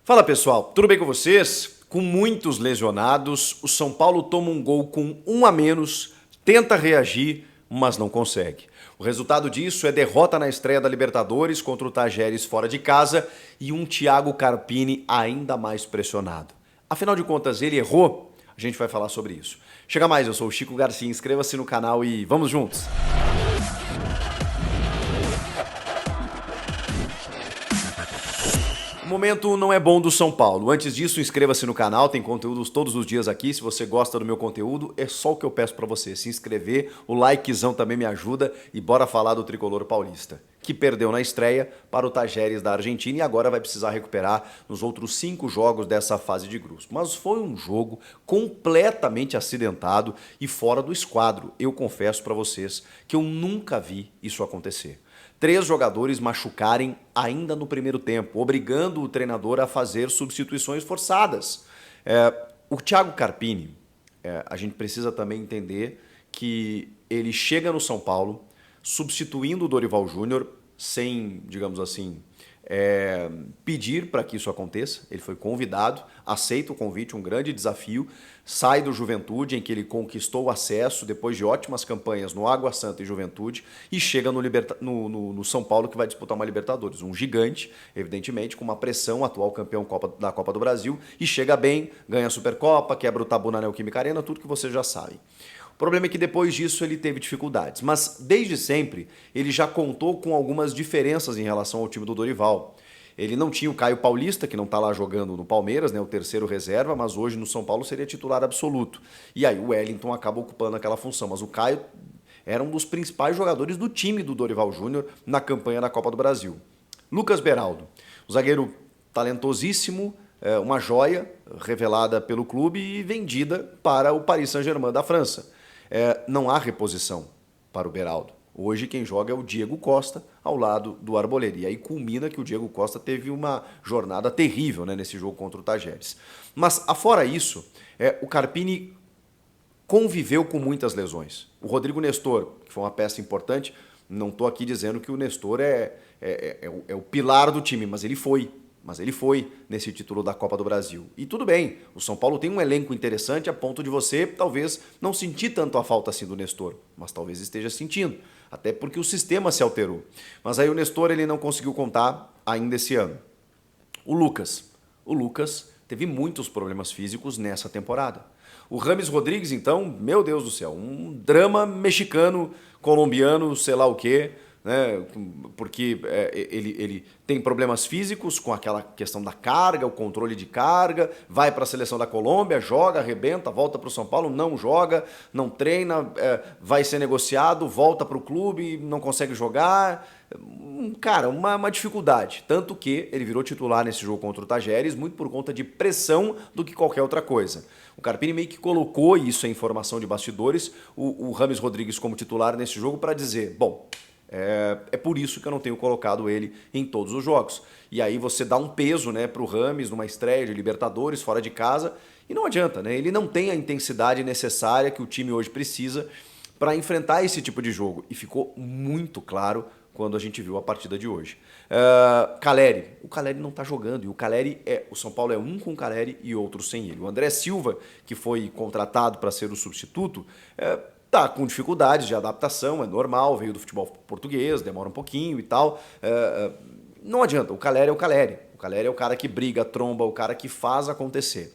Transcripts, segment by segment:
Fala pessoal, tudo bem com vocês? Com muitos lesionados, o São Paulo toma um gol com um a menos, tenta reagir, mas não consegue. O resultado disso é derrota na estreia da Libertadores contra o Tajeres fora de casa e um Thiago Carpini ainda mais pressionado. Afinal de contas, ele errou? A gente vai falar sobre isso. Chega mais, eu sou o Chico Garcia, inscreva-se no canal e vamos juntos! O momento não é bom do São Paulo. Antes disso, inscreva-se no canal, tem conteúdos todos os dias aqui. Se você gosta do meu conteúdo, é só o que eu peço pra você, se inscrever, o likezão também me ajuda e bora falar do tricolor paulista, que perdeu na estreia para o Tajeres da Argentina e agora vai precisar recuperar nos outros 5 jogos dessa fase de grupos. Mas foi um jogo completamente acidentado e fora do esquadro. Eu confesso pra vocês que eu nunca vi isso acontecer. 3 jogadores machucarem ainda no primeiro tempo, obrigando o treinador a fazer substituições forçadas. O Thiago Carpini, a gente precisa também entender que ele chega no São Paulo substituindo o Dorival Júnior sem, digamos assim, pedir para que isso aconteça. Ele foi convidado, aceita o convite, um grande desafio, sai do Juventude, em que ele conquistou o acesso depois de ótimas campanhas no Água Santa e Juventude, e chega no São Paulo, que vai disputar uma Libertadores. Um gigante, evidentemente, com uma pressão, atual campeão da Copa do Brasil, e chega bem, ganha a Supercopa, quebra o tabu na Neoquímica Arena, tudo que vocês já sabem. O problema é que depois disso ele teve dificuldades, mas desde sempre ele já contou com algumas diferenças em relação ao time do Dorival. Ele não tinha o Caio Paulista, que não está lá jogando no Palmeiras, né, o terceiro reserva, mas hoje no São Paulo seria titular absoluto. E aí o Wellington acaba ocupando aquela função, mas o Caio era um dos principais jogadores do time do Dorival Júnior na campanha da Copa do Brasil. Lucas Beraldo, o zagueiro talentosíssimo, uma joia revelada pelo clube e vendida para o Paris Saint-Germain da França. Não há reposição para o Beraldo. Hoje quem joga é o Diego Costa ao lado do Arboleda. E aí culmina que o Diego Costa teve uma jornada terrível, né, nesse jogo contra o Tajeres. Mas, afora isso, o Carpini conviveu com muitas lesões. O Rodrigo Nestor, que foi uma peça importante, não estou aqui dizendo que o Nestor é o pilar do time, mas ele foi. Mas ele foi nesse título da Copa do Brasil. E tudo bem, o São Paulo tem um elenco interessante a ponto de você talvez não sentir tanto a falta assim do Nestor, mas talvez esteja sentindo, até porque o sistema se alterou. Mas aí o Nestor ele não conseguiu contar ainda esse ano. O Lucas teve muitos problemas físicos nessa temporada. O Rames Rodrigues, então, meu Deus do céu, um drama mexicano, colombiano, sei lá o quê, né? Porque ele tem problemas físicos com aquela questão da carga, o controle de carga, vai para a seleção da Colômbia, joga, arrebenta, volta para o São Paulo, não joga, não treina, vai ser negociado, volta para o clube, não consegue jogar. Cara, uma dificuldade. Tanto que ele virou titular nesse jogo contra o Tajeres, muito por conta de pressão do que qualquer outra coisa. O Carpini meio que colocou, e isso é informação de bastidores, o Rames Rodrigues como titular nesse jogo para dizer, bom, é por isso que eu não tenho colocado ele em todos os jogos. E aí você dá um peso, né, para o Rames numa estreia de Libertadores, fora de casa, e não adianta, né? Ele não tem a intensidade necessária que o time hoje precisa para enfrentar esse tipo de jogo. E ficou muito claro quando a gente viu a partida de hoje. Caleri. O Caleri não está jogando. E o Caleri o São Paulo é um com o Caleri e outro sem ele. O André Silva, que foi contratado para ser o substituto, tá com dificuldades de adaptação, é normal, veio do futebol português, demora um pouquinho e tal. Não adianta, o Caleri é o Caleri. O Caleri é o cara que briga, tromba, o cara que faz acontecer.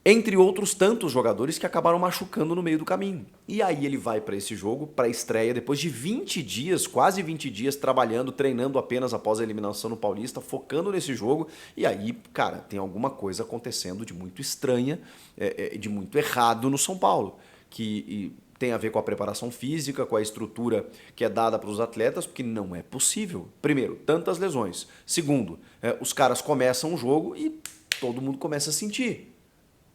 Entre outros tantos jogadores que acabaram machucando no meio do caminho. E aí ele vai para esse jogo, para a estreia, depois de 20 dias, quase 20 dias, trabalhando, treinando apenas após a eliminação no Paulista, focando nesse jogo. E aí, cara, tem alguma coisa acontecendo de muito estranha, de muito errado no São Paulo, que tem a ver com a preparação física, com a estrutura que é dada para os atletas, porque não é possível. Primeiro, tantas lesões. Segundo, os caras começam o jogo e todo mundo começa a sentir.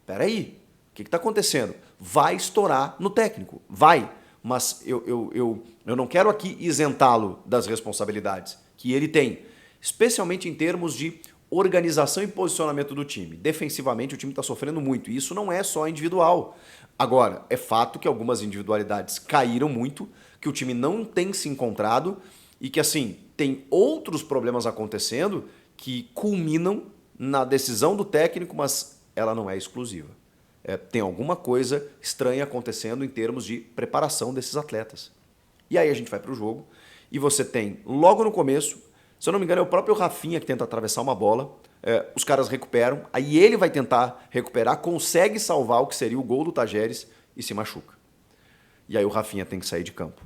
Peraí, o que está acontecendo? Vai estourar no técnico, vai. Mas eu não quero aqui isentá-lo das responsabilidades que ele tem, especialmente em termos de organização e posicionamento do time. Defensivamente o time está sofrendo muito e isso não é só individual. Agora, é fato que algumas individualidades caíram muito, que o time não tem se encontrado e que assim, tem outros problemas acontecendo que culminam na decisão do técnico, mas ela não é exclusiva. Tem alguma coisa estranha acontecendo em termos de preparação desses atletas. E aí a gente vai para o jogo e você tem, logo no começo, se eu não me engano, é o próprio Rafinha que tenta atravessar uma bola, os caras recuperam, aí ele vai tentar recuperar, consegue salvar o que seria o gol do Tajeres e se machuca. E aí o Rafinha tem que sair de campo.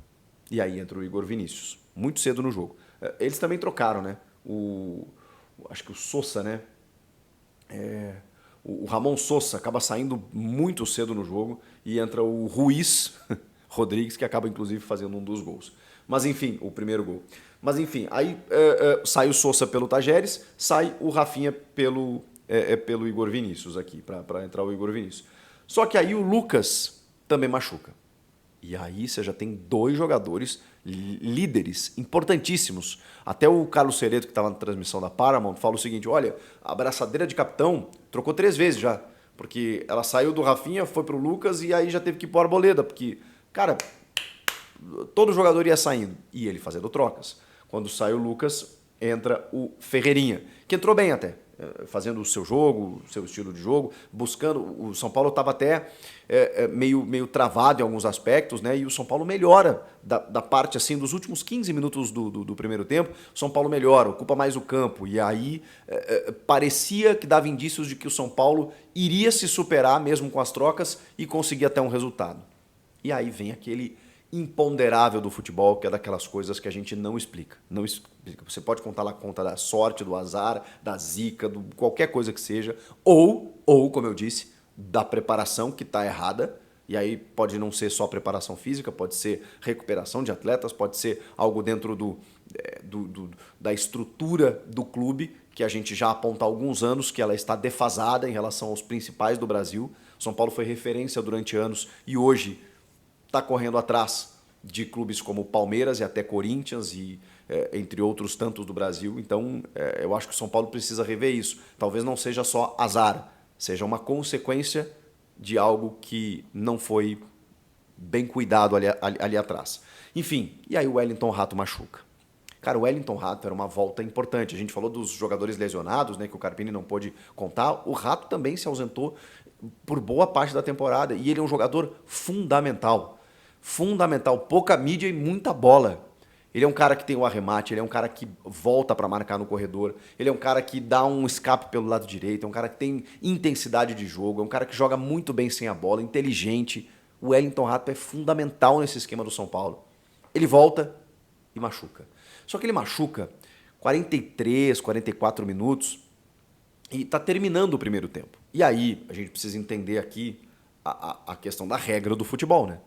E aí entra o Igor Vinícius, muito cedo no jogo. Eles também trocaram, né? Acho que o Sousa, né? O Ramon Sousa acaba saindo muito cedo no jogo e entra o Ruiz Rodrigues, que acaba inclusive fazendo um dos gols. Mas enfim, o primeiro gol. Mas enfim, aí sai o Sousa pelo Tajeres, sai o Rafinha pelo Igor Vinícius aqui, para entrar o Igor Vinícius. Só que aí o Lucas também machuca. E aí você já tem 2 jogadores líderes importantíssimos. Até o Carlos Cereto, que estava na transmissão da Paramount, fala o seguinte: olha, a abraçadeira de capitão trocou 3 vezes já. Porque ela saiu do Rafinha, foi pro Lucas e aí já teve que ir pro Arboleda. Porque, cara, todo jogador ia saindo. E ele fazendo trocas. Quando sai o Lucas, entra o Ferreirinha, que entrou bem até, fazendo o seu jogo, o seu estilo de jogo, buscando. O São Paulo estava até meio travado em alguns aspectos, né? E o São Paulo melhora da parte assim dos últimos 15 minutos do primeiro tempo. O São Paulo melhora, ocupa mais o campo. E aí parecia que dava indícios de que o São Paulo iria se superar mesmo com as trocas e conseguir até um resultado. E aí vem aquele imponderável do futebol, que é daquelas coisas que a gente não explica. Não explica. Você pode contar lá conta da sorte, do azar, da zica, qualquer coisa que seja, ou, como eu disse, da preparação que está errada. E aí pode não ser só preparação física, pode ser recuperação de atletas, pode ser algo dentro da estrutura do clube, que a gente já aponta há alguns anos que ela está defasada em relação aos principais do Brasil. São Paulo foi referência durante anos e hoje está correndo atrás de clubes como Palmeiras e até Corinthians e entre outros tantos do Brasil. Então, eu acho que o São Paulo precisa rever isso. Talvez não seja só azar, seja uma consequência de algo que não foi bem cuidado ali atrás. Enfim, e aí o Wellington Rato machuca. Cara, o Wellington Rato era uma volta importante. A gente falou dos jogadores lesionados, né, que o Carpini não pôde contar. O Rato também se ausentou por boa parte da temporada e ele é um jogador fundamental. Fundamental, pouca mídia e muita bola. Ele é um cara que tem o arremate, ele é um cara que volta para marcar no corredor, ele é um cara que dá um escape pelo lado direito, é um cara que tem intensidade de jogo, é um cara que joga muito bem sem a bola, inteligente. O Wellington Rato é fundamental nesse esquema do São Paulo. Ele volta e machuca. Só que ele machuca 43, 44 minutos e está terminando o primeiro tempo. E aí a gente precisa entender aqui a questão da regra do futebol, né?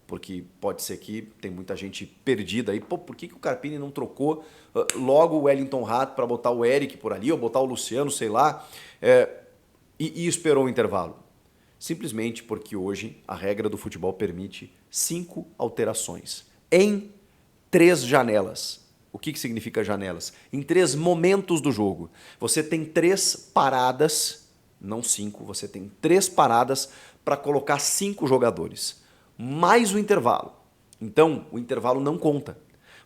Porque pode ser que tem muita gente perdida aí. Pô, por que o Carpini não trocou logo o Wellington Rato para botar o Eric por ali, ou botar o Luciano, sei lá, e esperou o intervalo? Simplesmente porque hoje a regra do futebol permite 5 alterações em 3 janelas. O que significa janelas? Em 3 momentos do jogo. Você tem 3 paradas, não 5, você tem 3 paradas para colocar 5 jogadores. Mais o intervalo. Então, o intervalo não conta.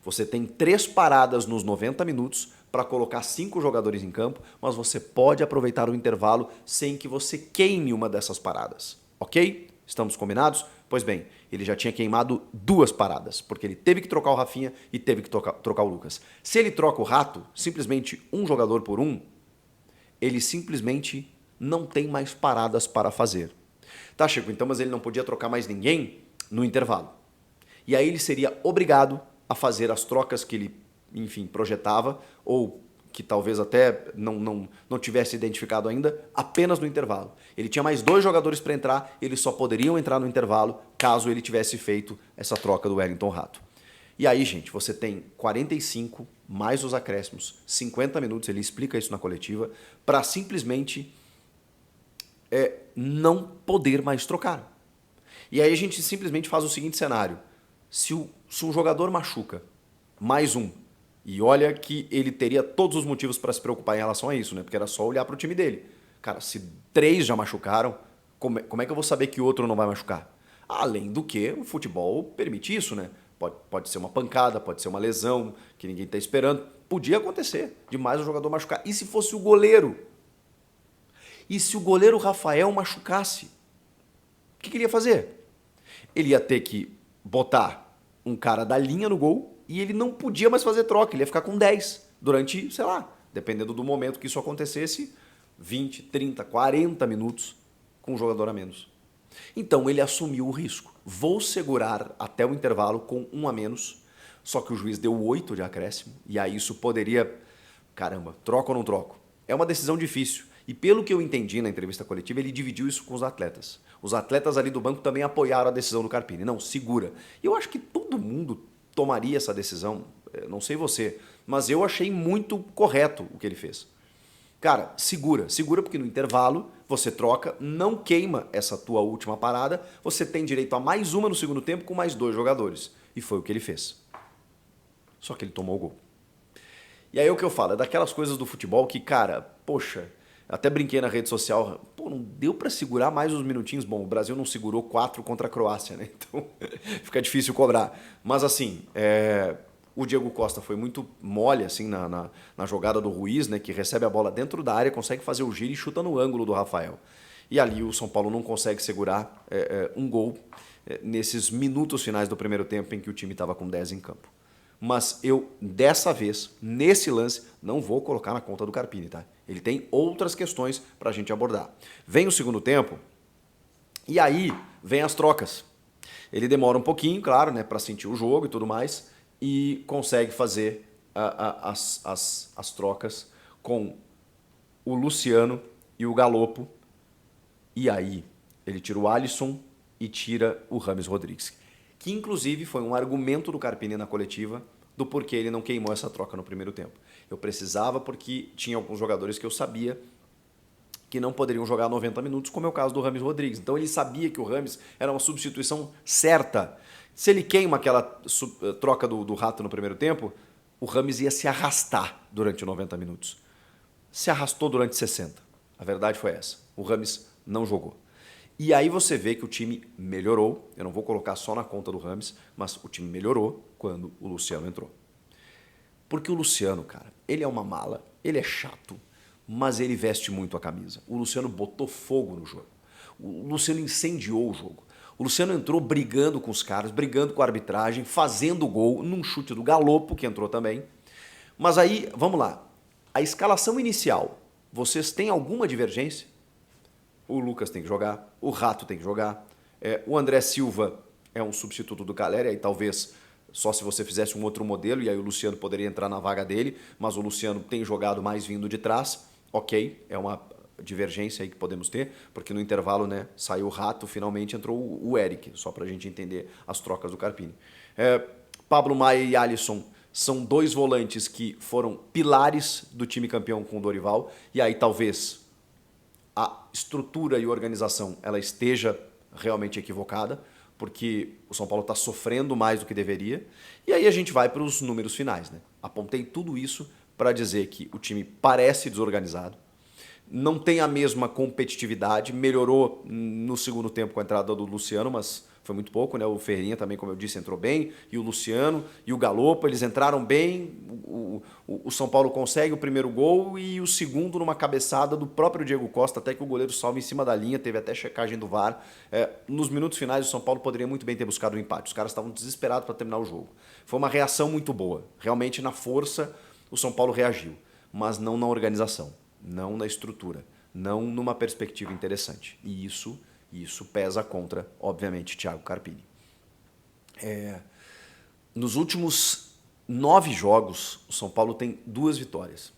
Você tem 3 paradas nos 90 minutos para colocar 5 jogadores em campo, mas você pode aproveitar o intervalo sem que você queime uma dessas paradas. Ok? Estamos combinados? Pois bem, ele já tinha queimado 2 paradas, porque ele teve que trocar o Rafinha e teve que trocar o Lucas. Se ele troca o Rato, simplesmente um jogador por um, ele simplesmente não tem mais paradas para fazer. Tá, Chico, então, mas ele não podia trocar mais ninguém no intervalo. E aí ele seria obrigado a fazer as trocas que ele, enfim, projetava, ou que talvez até não tivesse identificado ainda, apenas no intervalo. Ele tinha mais 2 jogadores para entrar, eles só poderiam entrar no intervalo caso ele tivesse feito essa troca do Wellington Rato. E aí, gente, você tem 45 mais os acréscimos, 50 minutos, ele explica isso na coletiva, para simplesmente não poder mais trocar. E aí a gente simplesmente faz o seguinte cenário: se um jogador machuca mais um, e olha que ele teria todos os motivos para se preocupar em relação a isso, né? Porque era só olhar para o time dele. Cara, se 3 já machucaram, como é que eu vou saber que o outro não vai machucar? Além do que o futebol permite isso, né? Pode ser uma pancada, pode ser uma lesão que ninguém está esperando. Podia acontecer de mais um jogador machucar. E se fosse o goleiro? E se o goleiro Rafael machucasse? O que ele ia fazer? Ele ia ter que botar um cara da linha no gol e ele não podia mais fazer troca, ele ia ficar com 10 durante, sei lá, dependendo do momento que isso acontecesse, 20, 30, 40 minutos com um jogador a menos. Então ele assumiu o risco. Vou segurar até o intervalo com um a menos, só que o juiz deu 8 de acréscimo, e aí isso poderia... Caramba, troco ou não troco? É uma decisão difícil. E pelo que eu entendi na entrevista coletiva, ele dividiu isso com os atletas. Os atletas ali do banco também apoiaram a decisão do Carpini. Não, segura. E eu acho que todo mundo tomaria essa decisão, não sei você, mas eu achei muito correto o que ele fez. Cara, segura porque no intervalo você troca, não queima essa tua última parada, você tem direito a mais uma no segundo tempo com mais 2 jogadores. E foi o que ele fez. Só que ele tomou o gol. E aí o que eu falo, é daquelas coisas do futebol que, cara, poxa, até brinquei na rede social, pô, não deu pra segurar mais uns minutinhos. Bom, o Brasil não segurou 4 contra a Croácia, né? Então fica difícil cobrar. Mas assim, o Diego Costa foi muito mole assim na jogada do Ruiz, né? Que recebe a bola dentro da área, consegue fazer o giro e chuta no ângulo do Rafael. E ali o São Paulo não consegue segurar um gol nesses minutos finais do primeiro tempo em que o time estava com 10 em campo. Mas eu, dessa vez, nesse lance, não vou colocar na conta do Carpini, tá? Ele tem outras questões pra gente abordar. Vem o segundo tempo, e aí vem as trocas. Ele demora um pouquinho, claro, né, pra sentir o jogo e tudo mais, e consegue fazer as trocas com o Luciano e o Galopo. E aí ele tira o Alisson e tira o Rames Rodrigues, que inclusive foi um argumento do Carpini na coletiva do porquê ele não queimou essa troca no primeiro tempo. Eu precisava porque tinha alguns jogadores que eu sabia que não poderiam jogar 90 minutos, como é o caso do Rames Rodrigues. Então ele sabia que o Rames era uma substituição certa. Se ele queima aquela troca do Rato no primeiro tempo, o Rames ia se arrastar durante 90 minutos. Se arrastou durante 60. A verdade foi essa. O Rames não jogou. E aí você vê que o time melhorou, eu não vou colocar só na conta do Rames, mas o time melhorou quando o Luciano entrou. Porque o Luciano, cara, ele é uma mala, ele é chato, mas ele veste muito a camisa. O Luciano botou fogo no jogo. O Luciano incendiou o jogo. O Luciano entrou brigando com os caras, brigando com a arbitragem, fazendo gol num chute do Galopo, que entrou também. Mas aí, vamos lá, a escalação inicial, vocês têm alguma divergência? O Lucas tem que jogar, o Rato tem que jogar, o André Silva é um substituto do Caleri, aí talvez só se você fizesse um outro modelo, e aí o Luciano poderia entrar na vaga dele, mas o Luciano tem jogado mais vindo de trás, ok, é uma divergência aí que podemos ter, porque no intervalo, né, saiu o Rato, finalmente entrou o Eric, só pra gente entender as trocas do Carpini. Pablo Maia e Alisson são 2 volantes que foram pilares do time campeão com o Dorival, e aí talvez a estrutura e organização ela esteja realmente equivocada, porque o São Paulo está sofrendo mais do que deveria. E aí a gente vai para os números finais, né? Apontei tudo isso para dizer que o time parece desorganizado, não tem a mesma competitividade, melhorou no segundo tempo com a entrada do Luciano, mas foi muito pouco, né? O Ferreirinha também, como eu disse, entrou bem, e o Luciano e o Galopo, eles entraram bem, o São Paulo consegue o primeiro gol e o segundo numa cabeçada do próprio Diego Costa, até que o goleiro salva em cima da linha, teve até checagem do VAR. Nos minutos finais o São Paulo poderia muito bem ter buscado o empate, os caras estavam desesperados para terminar o jogo. Foi uma reação muito boa, realmente na força o São Paulo reagiu, mas não na organização, não na estrutura, não numa perspectiva interessante. E isso pesa contra, obviamente, Thiago Carpini. Nos últimos 9 jogos, o São Paulo tem 2 vitórias.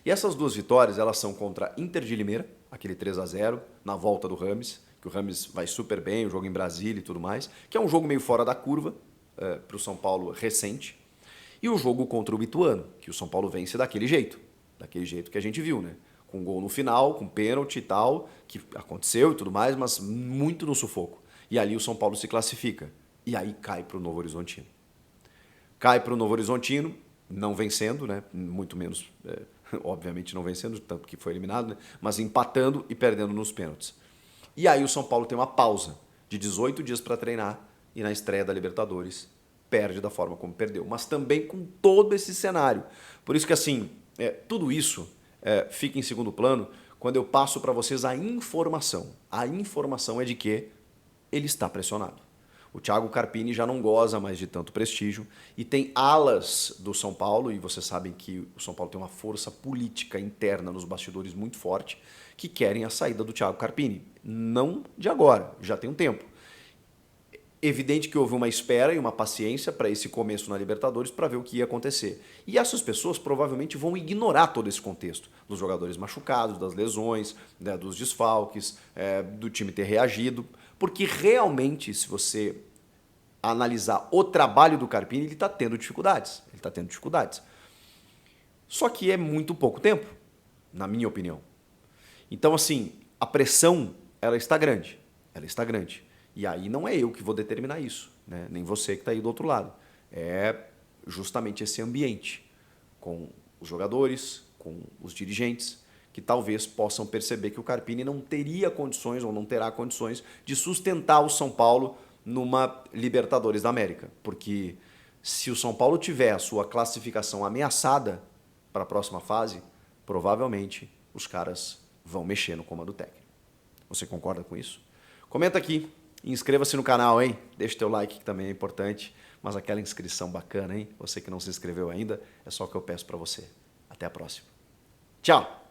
E essas 2 vitórias, elas são contra Inter de Limeira, aquele 3-0, na volta do Rames, que o Rames vai super bem, o jogo em Brasília e tudo mais, que é um jogo meio fora da curva, para o São Paulo recente, e o jogo contra o Ituano, que o São Paulo vence daquele jeito que a gente viu, né? Com gol no final, com pênalti e tal, que aconteceu e tudo mais, mas muito no sufoco. E ali o São Paulo se classifica. E aí cai para o Novo Horizontino. Cai para o Novo Horizontino, não vencendo, né? Muito menos, obviamente não vencendo, tanto que foi eliminado, né? Mas empatando e perdendo nos pênaltis. E aí o São Paulo tem uma pausa de 18 dias para treinar e na estreia da Libertadores perde da forma como perdeu. Mas também com todo esse cenário. Por isso que assim, tudo isso fica em segundo plano quando eu passo para vocês a informação. A informação é de que ele está pressionado. O Thiago Carpini já não goza mais de tanto prestígio e tem alas do São Paulo, e vocês sabem que o São Paulo tem uma força política interna nos bastidores muito forte, que querem a saída do Thiago Carpini. Não de agora, já tem um tempo. Evidente que houve uma espera e uma paciência para esse começo na Libertadores para ver o que ia acontecer. E essas pessoas provavelmente vão ignorar todo esse contexto dos jogadores machucados, das lesões, né, dos desfalques, do time ter reagido, porque realmente, se você analisar o trabalho do Carpini, ele está tendo dificuldades. Ele está tendo dificuldades. Só que é muito pouco tempo, na minha opinião. Então, assim, a pressão, ela está grande. Ela está grande. E aí não é eu que vou determinar isso, né? Nem você que está aí do outro lado. É justamente esse ambiente, com os jogadores, com os dirigentes, que talvez possam perceber que o Carpini não teria condições ou não terá condições de sustentar o São Paulo numa Libertadores da América. Porque se o São Paulo tiver a sua classificação ameaçada para a próxima fase, provavelmente os caras vão mexer no comando técnico. Você concorda com isso? Comenta aqui. Inscreva-se no canal, hein? Deixa o teu like que também é importante, mas aquela inscrição bacana, hein? Você que não se inscreveu ainda, é só o que eu peço para você. Até a próxima. Tchau!